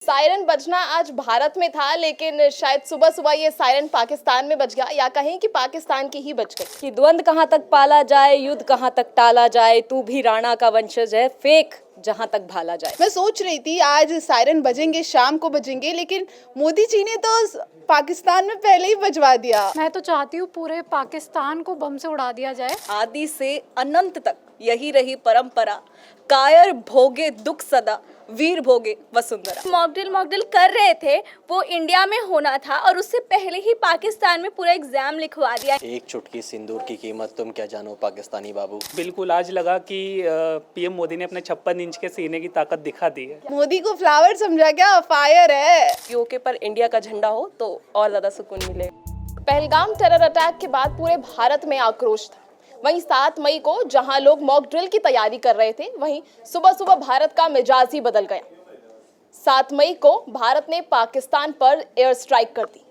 Siren बजना आज भारत में था, लेकिन शायद सुबह सुबह ये सायरन पाकिस्तान में बज गया, या कहीं कि पाकिस्तान की ही बज गई। कि द्वंद कहाँ तक पाला जाए, युद्ध कहाँ तक टाला जाए, तू भी राणा का वंशज है, फेक जहाँ तक भाला जाए। मैं सोच रही थी आज सायरन बजेंगे, शाम को बजेंगे, लेकिन मोदी जी ने तो पाकिस्तान में पहले ही बजवा दिया। मैं तो चाहती हूँ पूरे पाकिस्तान को बम से उड़ा दिया जाए। आदि से अनंत तक यही रही परंपरा, कायर भोगे दुख सदा, वीर भोगे वसुंधरा। मॉकड्रिल कर रहे थे, वो इंडिया में होना था और उससे पहले ही पाकिस्तान में पूरा एग्जाम लिखवा दिया। एक चुटकी सिंदूर की कीमत तुम क्या जानो पाकिस्तानी बाबू। बिल्कुल आज लगा कि पीएम मोदी ने अपने 56 इंच के सीने की ताकत दिखा दी है। मोदी को फ्लावर समझा क्या? फायर है। पीओके पर इंडिया का झंडा हो तो और ज्यादा सुकून मिले। पहलगाम टेरर अटैक के बाद पूरे भारत में आक्रोश था। वहीं 7 मई को जहां लोग मॉक ड्रिल की तैयारी कर रहे थे, वहीं सुबह सुबह भारत का मिजाज ही बदल गया। 7 मई को भारत ने पाकिस्तान पर एयर स्ट्राइक कर दी।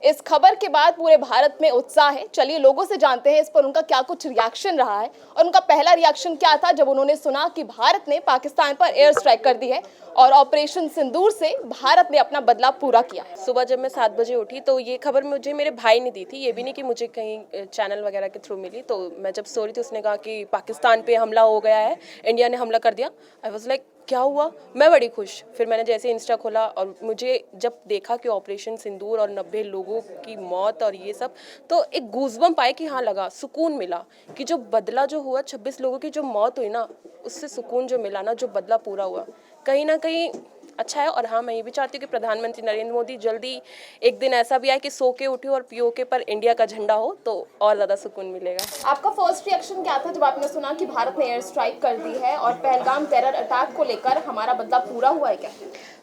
इस खबर के बाद पूरे भारत में उत्साह है। चलिए लोगों से जानते हैं इस पर उनका क्या कुछ रिएक्शन रहा है और उनका पहला रिएक्शन क्या था जब उन्होंने सुना कि भारत ने पाकिस्तान पर एयर स्ट्राइक कर दी है और ऑपरेशन सिंदूर से भारत ने अपना बदला पूरा किया। सुबह जब मैं 7 बजे उठी तो ये खबर मुझे मेरे भाई ने दी थी, ये भी नहीं कि मुझे कहीं चैनल वगैरह के थ्रू मिली। तो मैं जब सो रही थी उसने कहा कि पाकिस्तान पे हमला हो गया है, इंडिया ने हमला कर दिया। आई वॉज लाइक क्या हुआ? मैं बड़ी खुश। फिर मैंने जैसे इंस्टा खोला और मुझे जब देखा कि ऑपरेशन सिंदूर और 90 लोगों की मौत और ये सब, तो एक गूज़बम्प आए कि हाँ लगा, सुकून मिला कि जो बदला जो हुआ, 26 लोगों की जो मौत हुई ना, उससे सुकून जो मिला ना, जो बदला पूरा हुआ, कहीं ना कहीं अच्छा है। और हाँ, मैं ये भी चाहती हूँ कि प्रधानमंत्री नरेंद्र मोदी जल्दी एक दिन ऐसा भी आए कि सो के उठे और पीओके पर इंडिया का झंडा हो तो और ज़्यादा सुकून मिलेगा। आपका फर्स्ट रिएक्शन क्या था जब आपने सुना कि भारत ने एयर स्ट्राइक कर दी है और पहलगाम टेरर अटैक को लेकर हमारा बदला पूरा हुआ है क्या?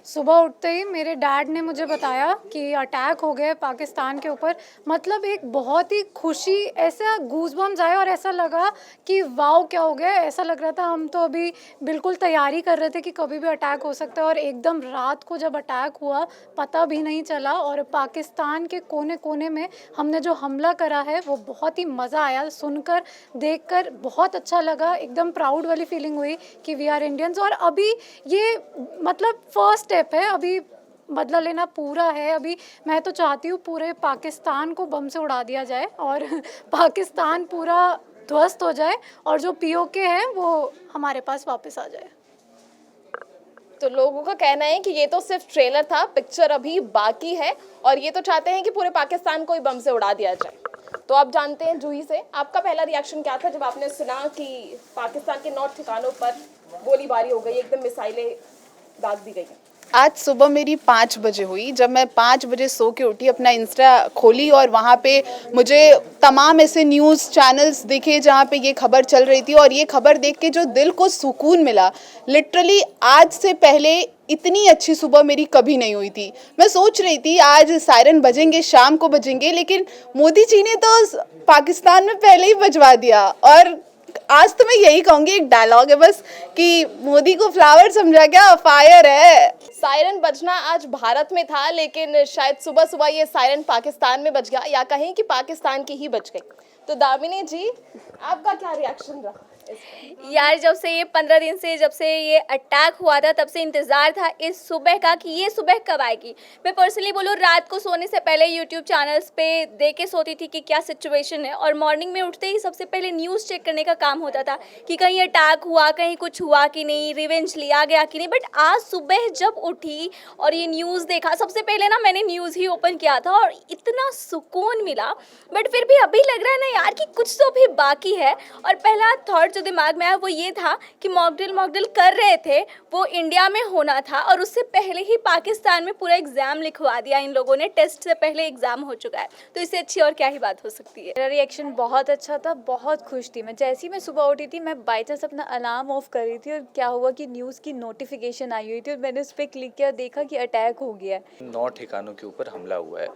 सुबह उठते ही मेरे डैड ने मुझे बताया कि अटैक हो गया है पाकिस्तान के ऊपर। मतलब एक बहुत ही खुशी, ऐसा गूज़बम्स आए और ऐसा लगा कि वाओ क्या हो गया। ऐसा लग रहा था हम तो अभी बिल्कुल तैयारी कर रहे थे कि कभी भी अटैक हो सकता है, और एकदम रात को जब अटैक हुआ पता भी नहीं चला। और पाकिस्तान के कोने कोने में हमने जो हमला करा है वो बहुत ही मज़ा आया, सुनकर देखकर बहुत अच्छा लगा। एकदम प्राउड वाली फीलिंग हुई कि वी आर इंडियंस। और अभी ये मतलब फर्स्ट स्टेप है, अभी बदला लेना पूरा है। अभी मैं तो चाहती हूँ पूरे पाकिस्तान को बम से उड़ा दिया जाए और पाकिस्तान पूरा ध्वस्त हो जाए और जो पीओके है वो हमारे पास वापस आ जाए। तो लोगों का कहना है कि ये तो सिर्फ ट्रेलर था, पिक्चर अभी बाकी है और ये तो चाहते हैं कि पूरे पाकिस्तान को ही बम से उड़ा दिया जाए। तो आप जानते हैं जूही से, आपका पहला रिएक्शन क्या था जब आपने सुना कि पाकिस्तान के 9 ठिकानों पर गोलीबारी हो गई, एकदम मिसाइलें दाग दी गई? आज सुबह मेरी 5 बजे हुई। जब मैं 5 बजे सो के उठी, अपना इंस्टा खोली और वहाँ पे मुझे तमाम ऐसे न्यूज़ चैनल्स दिखे जहाँ पे ये खबर चल रही थी, और ये खबर देख के जो दिल को सुकून मिला, लिटरली आज से पहले इतनी अच्छी सुबह मेरी कभी नहीं हुई थी। मैं सोच रही थी आज सायरन बजेंगे, शाम को बजेंगे, लेकिन मोदी जी ने तो पाकिस्तान में पहले ही बजवा दिया। और आज तो मैं यही कहूँगी, एक डायलॉग है बस कि मोदी को फ्लावर समझा क्या? फायर है। सायरन बजना आज भारत में था, लेकिन शायद सुबह सुबह ये सायरन पाकिस्तान में बज गया, या कहीं कि पाकिस्तान की ही बज गई। तो दामिनी जी, आपका क्या रिएक्शन रहा? यार जब से ये 15 दिन से जब से ये अटैक हुआ था तब से इंतज़ार था इस सुबह का कि ये सुबह कब आएगी। मैं पर्सनली बोलूँ, रात को सोने से पहले यूट्यूब चैनल्स पे देख के सोती थी कि क्या सिचुएशन है, और मॉर्निंग में उठते ही सबसे पहले न्यूज़ चेक करने का काम होता था कि कहीं अटैक हुआ, कहीं कुछ हुआ कि नहीं, रिवेंज लिया गया कि नहीं। बट आज सुबह जब उठी और ये न्यूज़ देखा, सबसे पहले ना मैंने न्यूज़ ही ओपन किया था और इतना सुकून मिला। बट फिर भी अभी लग रहा है ना यार कि कुछ तो अभी बाकी है। और पहला थॉट जो दिमाग में आया वो ये था कि मॉकड्रिल कर रहे थे, वो इंडिया में होना था और उससे पहले ही पाकिस्तान में पूरा एग्जाम लिखवा दिया इन लोगों ने। टेस्ट से पहले एग्जाम हो चुका है, तो इससे अच्छी और क्या ही बात हो सकती है। मेरा रिएक्शन बहुत अच्छा था, बहुत खुश थी मैं। जैसे ही मैं सुबह उठी थी, मैं बाई चांस अपना अलार्म ऑफ कर रही थी और क्या हुआ कि न्यूज़ की नोटिफिकेशन आई हुई थी और मैंने उस पर क्लिक किया, देखा कि अटैक हो गया है। 9 ठिकानों के ऊपर हमला हुआ है।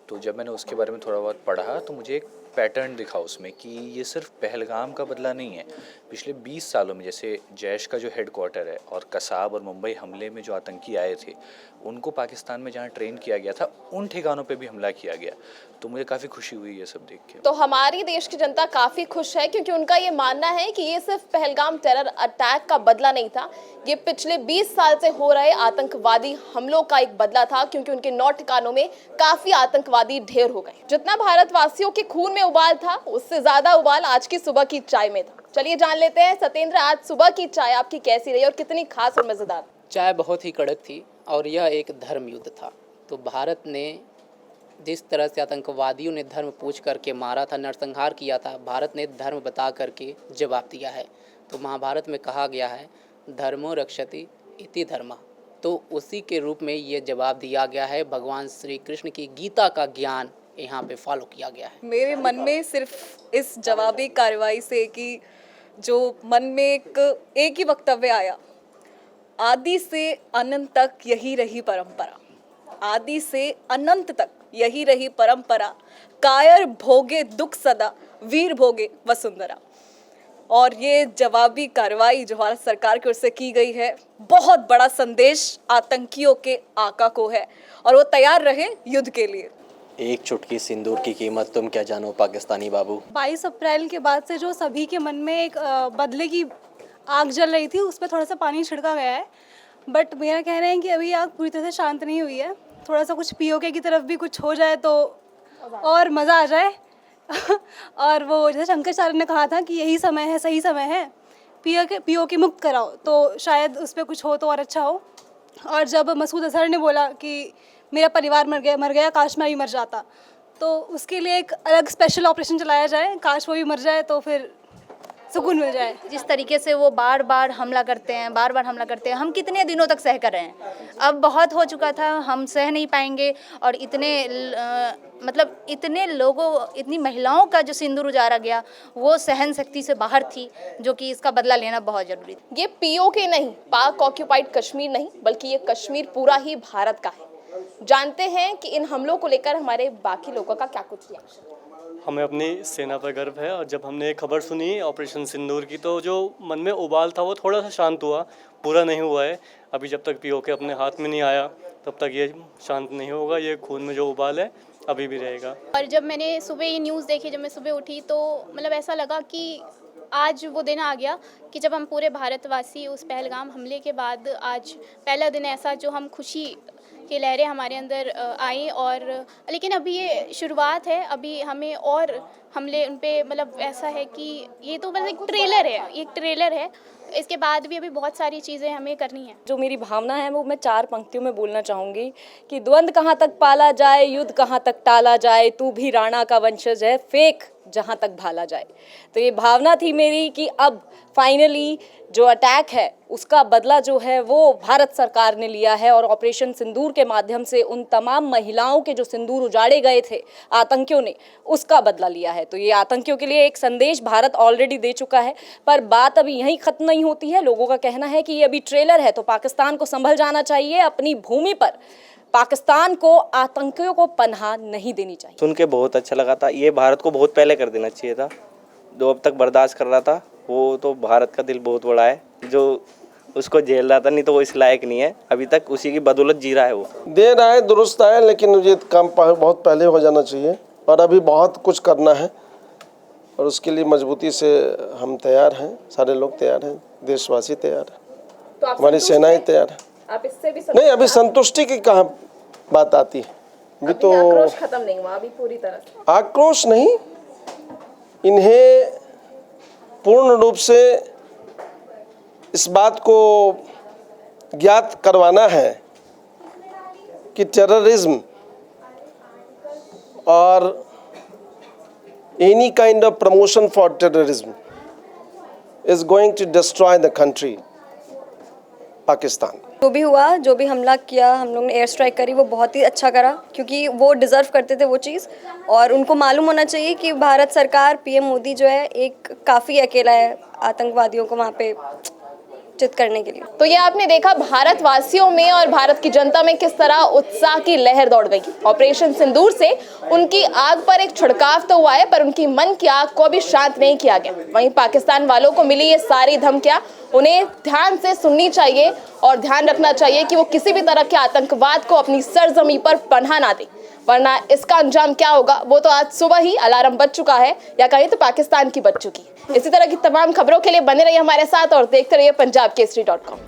तो जब मैंने उसके बारे में थोड़ा बहुत पढ़ा तो मुझे एक पैटर्न दिखा उसमें कि ये सिर्फ पहलगाम का बदला नहीं है, पिछले 20 सालों में जैसे जैश का जो हेडक्वार्टर है और कसाब और मुंबई हमले में जो आतंकी आए थे, उनको पाकिस्तान में जहाँ ट्रेन किया गया था उन ठिकानों पे भी हमला किया गया। तो मुझे काफ़ी खुशी हुई ये सब देख के। तो हमारी देश की जनता काफी खुश है क्योंकि उनका ये मानना है कि ये सिर्फ पहलगाम टेरर अटैक का बदला नहीं था, ये पिछले 20 साल से हो रहे आतंकवादी हमलों का एक बदला था, क्योंकि उनके 9 ठिकानों में काफी आतंकवादी ढेर हो गए। जितना भारतवासियों के खून में उबाल था, उससे ज्यादा उबाल आज की सुबह की चाय में था। चलिए जान लेते हैं, सत्येंद्र, आज सुबह की चाय आपकी कैसी रही और कितनी खास और मजेदार? चाय बहुत ही कड़क थी और यह एक धर्म युद्ध था। तो भारत ने जिस तरह से आतंकवादियों ने धर्म पूछ करके मारा था, नरसंहार किया था, भारत ने धर्म बता करके जवाब दिया है। तो महाभारत में कहा गया है धर्मो रक्षति इति धर्मः, तो उसी के रूप में ये जवाब दिया गया है। भगवान श्री कृष्ण की गीता का ज्ञान यहाँ पे फॉलो किया गया है। मेरे मन में सिर्फ इस जवाबी कार्रवाई से कि जो मन में एक ही वक्तव्य आया, आदि से अनंत तक यही रही परंपरा, आदि से अनंत तक यही रही परंपरा, कायर भोगे दुख सदा, वीर भोगे वसुंधरा। और ये जवाबी कार्रवाई जो भारत सरकार की ओर से की गई है, बहुत बड़ा संदेश आतंकियों के आका को है और वो तैयार रहे युद्ध के लिए। एक चुटकी सिंदूर की कीमत तुम क्या जानो पाकिस्तानी बाबू। 22 अप्रैल के बाद से जो सभी के मन में एक बदले की आग जल रही थी, उस पर थोड़ा सा पानी छिड़का गया है। बट मेरा कहना है कि अभी आग पूरी तरह से शांत नहीं हुई है। थोड़ा सा कुछ पीओके की तरफ भी कुछ हो जाए तो और मज़ा आ जाए। और वो जैसे शंकराचार्य ने कहा था कि यही समय है, सही समय है, पीओके मुक्त कराओ, तो शायद उस पर कुछ हो तो और अच्छा हो। और जब मसूद अजहर ने बोला कि मेरा परिवार मर गया, काश मैं भी मर जाता, तो उसके लिए एक अलग स्पेशल ऑपरेशन चलाया जाए, काश वो भी मर जाए तो फिर सुकून मिल जाए। जिस तरीके से वो बार बार हमला करते हैं, हम कितने दिनों तक सह कर रहे हैं? अब बहुत हो चुका था, हम सह नहीं पाएंगे। और इतने लोगों, इतनी महिलाओं का जो सिंदूर उजाड़ा गया, वो सहन शक्ति से बाहर थी, जो कि इसका बदला लेना बहुत जरूरी था। ये पीओके नहीं, पाक ऑक्यूपाइड कश्मीर नहीं, बल्कि ये कश्मीर पूरा ही भारत का है। जानते हैं कि इन हमलों को लेकर हमारे बाकी लोगों का क्या कुछ रिएक्शन। हमें अपनी सेना पर गर्व है और जब हमने ये खबर सुनी ऑपरेशन सिंदूर की, तो जो मन में उबाल था वो थोड़ा सा शांत हुआ, पूरा नहीं हुआ है। अभी जब तक पीओके अपने हाथ में नहीं आया तब तक ये शांत नहीं होगा। ये खून में जो उबाल है अभी भी रहेगा। और जब मैंने सुबह ये न्यूज़ देखी, जब मैं सुबह उठी, तो मतलब ऐसा लगा कि आज वो दिन आ गया कि जब हम पूरे भारतवासी उस पहलगाम हमले के बाद आज पहला दिन ऐसा जो हम खुशी की लहरें हमारे अंदर आई। और लेकिन अभी ये शुरुआत है, अभी हमें और हमले उन पे मतलब ऐसा है कि ये तो मतलब एक ट्रेलर है, इसके बाद भी अभी बहुत सारी चीज़ें हमें करनी है। जो मेरी भावना है वो मैं 4 पंक्तियों में बोलना चाहूँगी कि द्वंद्व कहाँ तक पाला जाए, युद्ध कहाँ तक टाला जाए, तू भी राणा का वंशज है, फेंक जहाँ तक भाला जाए। तो ये भावना थी मेरी कि अब फाइनली जो अटैक है उसका बदला जो है वो भारत सरकार ने लिया है और ऑपरेशन सिंदूर के माध्यम से उन तमाम महिलाओं के जो सिंदूर उजाड़े गए थे आतंकियों ने, उसका बदला लिया है। तो ये आतंकियों के लिए एक संदेश भारत ऑलरेडी दे चुका है। पर बात अभी यहीं ख़त्म नहीं होती है। लोगों का कहना है कि ये अभी ट्रेलर है, तो पाकिस्तान को संभल जाना चाहिए। अपनी भूमि पर पाकिस्तान को आतंकियों को पनाह नहीं देनी चाहिए। सुन के बहुत अच्छा लगा था। ये भारत को बहुत पहले कर देना चाहिए था। जो अब तक बर्दाश्त कर रहा था वो तो भारत का दिल बहुत बड़ा है, जो उसको झेल रहा था, नहीं तो वो इस लायक नहीं है। अभी तक उसी की बदौलत जी रहा है। वो दे रहा है, दुरुस्त है, लेकिन ये काम बहुत पहले हो जाना चाहिए और अभी बहुत कुछ करना है और उसके लिए मजबूती से हम तैयार हैं, सारे लोग तैयार हैं, देशवासी तैयार है, तो हमारी सेनाएं तैयार है। आप इससे भी नहीं, अभी संतुष्टि की कहाँ बात आती है? अभी तो आक्रोश खत्म नहीं हुआ अभी पूरी तरह से। आक्रोश नहीं, इन्हें पूर्ण रूप से इस बात को ज्ञात करवाना है कि टेररिज्म और any kind of promotion for terrorism is going to destroy the country Pakistan. जो भी हुआ, जो भी हमला किया, हम लोग ने एयर स्ट्राइक करी, वो बहुत ही अच्छा करा क्योंकि वो डिज़र्व करते थे वो चीज़। और उनको मालूम होना चाहिए कि भारत सरकार, पीएम मोदी जो है एक काफ़ी अकेला है, आतंकवादियों को वहाँ पे चित करने के लिए। तो ये आपने देखा भारतवासियों में और भारत की जनता में किस तरह उत्साह की लहर दौड़ गई। ऑपरेशन सिंदूर से उनकी आग पर एक छिड़काव तो हुआ है, पर उनकी मन की आग को अभी शांत नहीं किया गया। वहीं पाकिस्तान वालों को मिली ये सारी धमकियां उन्हें ध्यान से सुननी चाहिए और ध्यान रखना चाहिए कि वो किसी भी तरह के आतंकवाद को अपनी सरजमी पर पनाह ना दे, वरना इसका अंजाम क्या होगा वो तो आज सुबह ही अलार्म बज चुका है, या कहीं तो पाकिस्तान की बज चुकी। इसी तरह की तमाम खबरों के लिए बने रहिए हमारे साथ और देखते रहिए punjabkesari.com।